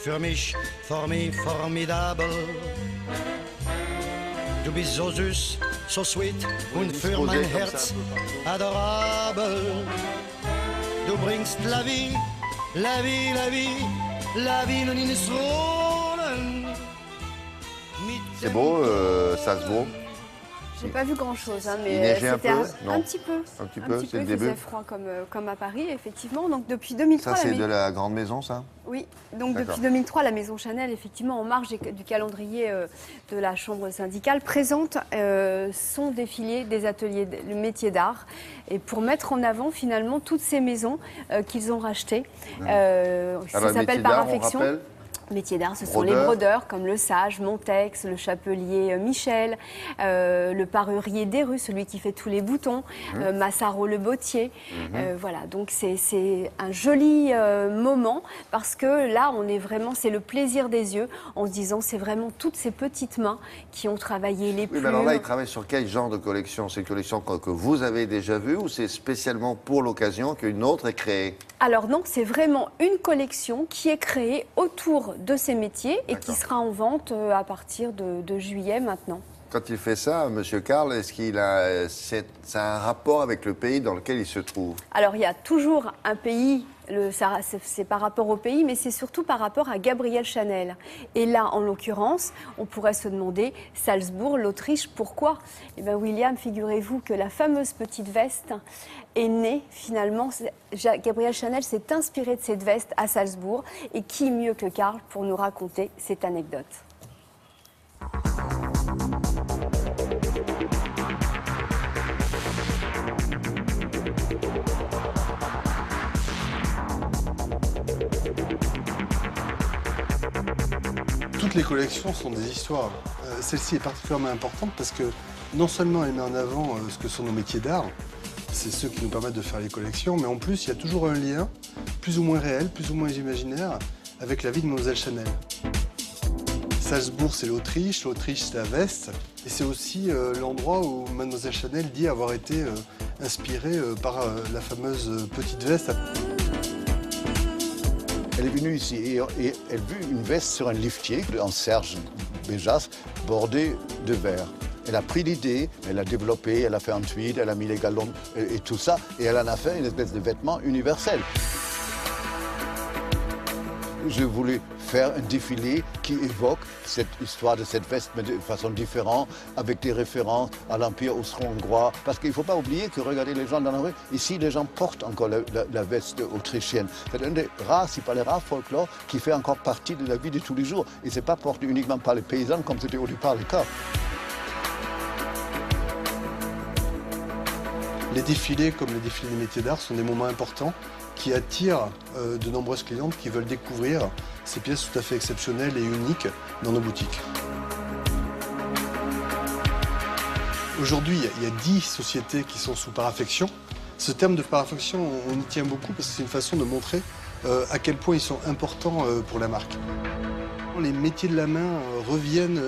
für mich formidable. Du bist so süß, so sweet und für mein Herz adorable. Du bringst la vie, la vie, la vie, la vie in ins Wohnen. C'est beau, Salzbourg. J'ai pas vu grand-chose, hein, Il mais neigeait un c'était peu Non. un petit peu. Un petit peu, c'est le Il début. faisait froid comme à Paris, effectivement. Donc depuis 2003, Ça, c'est la de la grande maison, ça? Oui, donc D'accord. depuis 2003, la Maison Chanel, effectivement, en marge du calendrier de la Chambre syndicale, présente son défilé des ateliers, le métier d'art, et pour mettre en avant finalement toutes ces maisons qu'ils ont rachetées. Ça Alors, s'appelle métier Par d'art, on Affection. rappelle. Métiers d'art, ce sont les Brodeur. brodeurs comme le Sage, Montex, le chapelier Michel, le parurier Desrues, celui qui fait tous les boutons, Massaro le bottier. Voilà, donc c'est un joli moment parce que là, on est vraiment, c'est le plaisir des yeux en se disant c'est vraiment toutes ces petites mains qui ont travaillé les Oui, plumes. mais alors là, il travaille sur quel genre de collection? C'est une collection que vous avez déjà vue ou c'est spécialement pour l'occasion qu'une autre est créée? Alors non, c'est vraiment une collection qui est créée autour de ces métiers et qui D'accord. sera en vente à partir de juillet maintenant. Quand il fait ça, M. Karl, est-ce qu'il a ça a un rapport avec le pays dans lequel il se trouve? Alors il y a toujours un pays, c'est par rapport au pays, mais c'est surtout par rapport à Gabrielle Chanel. Et là, en l'occurrence, on pourrait se demander, Salzbourg, l'Autriche, pourquoi? Eh bien William, figurez-vous que la fameuse petite veste est née finalement, Gabrielle Chanel s'est inspirée de cette veste à Salzbourg. Et qui mieux que Karl pour nous raconter cette anecdote? Toutes les collections sont des histoires. Celle-ci est particulièrement importante parce que non seulement elle met en avant ce que sont nos métiers d'art, c'est ceux qui nous permettent de faire les collections, mais en plus il y a toujours un lien, plus ou moins réel, plus ou moins imaginaire, avec la vie de Mademoiselle Chanel. Salzbourg, c'est l'Autriche, l'Autriche, c'est la veste, et c'est aussi l'endroit où Mademoiselle Chanel dit avoir été inspirée par la fameuse petite veste. Elle est venue ici et elle a vu une veste sur un liftier en serge béjasse bordée de verre. Elle a pris l'idée, elle l'a développée, elle a fait un tweed, elle a mis les galons et tout ça, et elle en a fait une espèce de vêtement universel. Je voulais faire un défilé qui évoque cette histoire de cette veste, mais de façon différente, avec des références à l'Empire austro-hongrois. Parce qu'il ne faut pas oublier que, regardez les gens dans la rue, ici les gens portent encore la veste autrichienne. C'est un des rares, si pas les rares folklore, qui fait encore partie de la vie de tous les jours. Et ce n'est pas porté uniquement par les paysans, comme c'était au départ le cas. Les défilés, comme les défilés des métiers d'art, sont des moments importants qui attirent de nombreuses clientes qui veulent découvrir ces pièces tout à fait exceptionnelles et uniques dans nos boutiques. Aujourd'hui, il y a 10 sociétés qui sont sous Paraffection. Ce terme de Paraffection, on y tient beaucoup parce que c'est une façon de montrer à quel point ils sont importants pour la marque. Les métiers de la main reviennent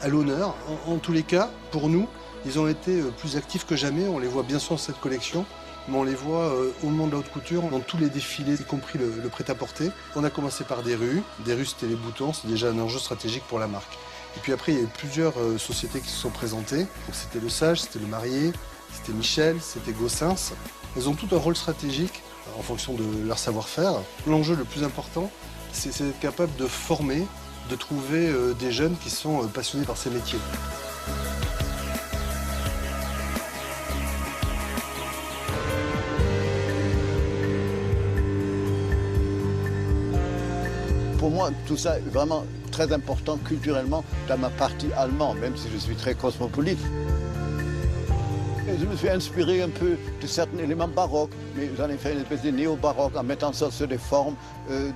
à l'honneur. En tous les cas, pour nous, ils ont été plus actifs que jamais. On les voit bien sûr dans cette collection, mais on les voit au moment de la haute couture, dans tous les défilés, y compris le prêt-à-porter. On a commencé par des rues. Des rues, c'était les boutons, c'est déjà un enjeu stratégique pour la marque. Et puis après, il y a eu plusieurs sociétés qui se sont présentées. C'était le Sage, c'était le Marié, c'était Michel, c'était Gossens. Elles ont tout un rôle stratégique en fonction de leur savoir-faire. L'enjeu le plus important, c'est d'être capable de former, de trouver des jeunes qui sont passionnés par ces métiers. Pour moi, tout ça est vraiment très important culturellement dans ma partie allemande, même si je suis très cosmopolite. Je me suis inspiré un peu de certains éléments baroques, mais j'en ai fait une espèce de néo-baroque en mettant ça sur des formes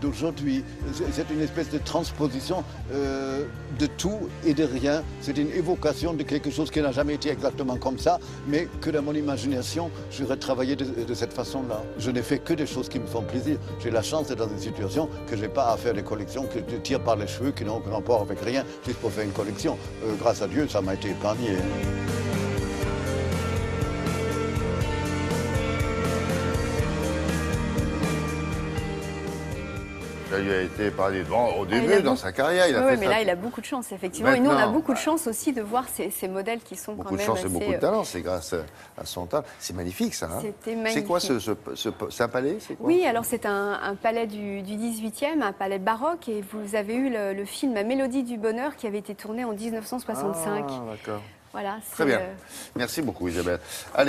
d'aujourd'hui. C'est une espèce de transposition de tout et de rien. C'est une évocation de quelque chose qui n'a jamais été exactement comme ça, mais que dans mon imagination, j'aurais travaillé de cette façon-là. Je n'ai fait que des choses qui me font plaisir. J'ai la chance d'être dans une situation que je n'ai pas à faire des collections que je tire par les cheveux, qui n'ont aucun rapport avec rien, juste pour faire une collection. Grâce à Dieu, ça m'a été épargné. Ça lui a été parlé au début, il a dans beaucoup- sa carrière. Il a Oui, fait mais ça. là, il a beaucoup de chance, effectivement. Et nous, on a Maintenant, beaucoup de chance aussi de voir ces modèles qui sont Beaucoup quand de même chance et assez, beaucoup de talent, c'est grâce à son talent. C'est magnifique, ça. Hein. C'était C'est quoi magnifique. c'est un palais, c'est quoi? Oui, alors c'est un palais du 18e, un palais baroque, et vous avez eu le film La Mélodie du Bonheur qui avait été tourné en 1965. Ah, d'accord. Voilà, Très c'est, bien. Merci beaucoup, Isabelle. Allez.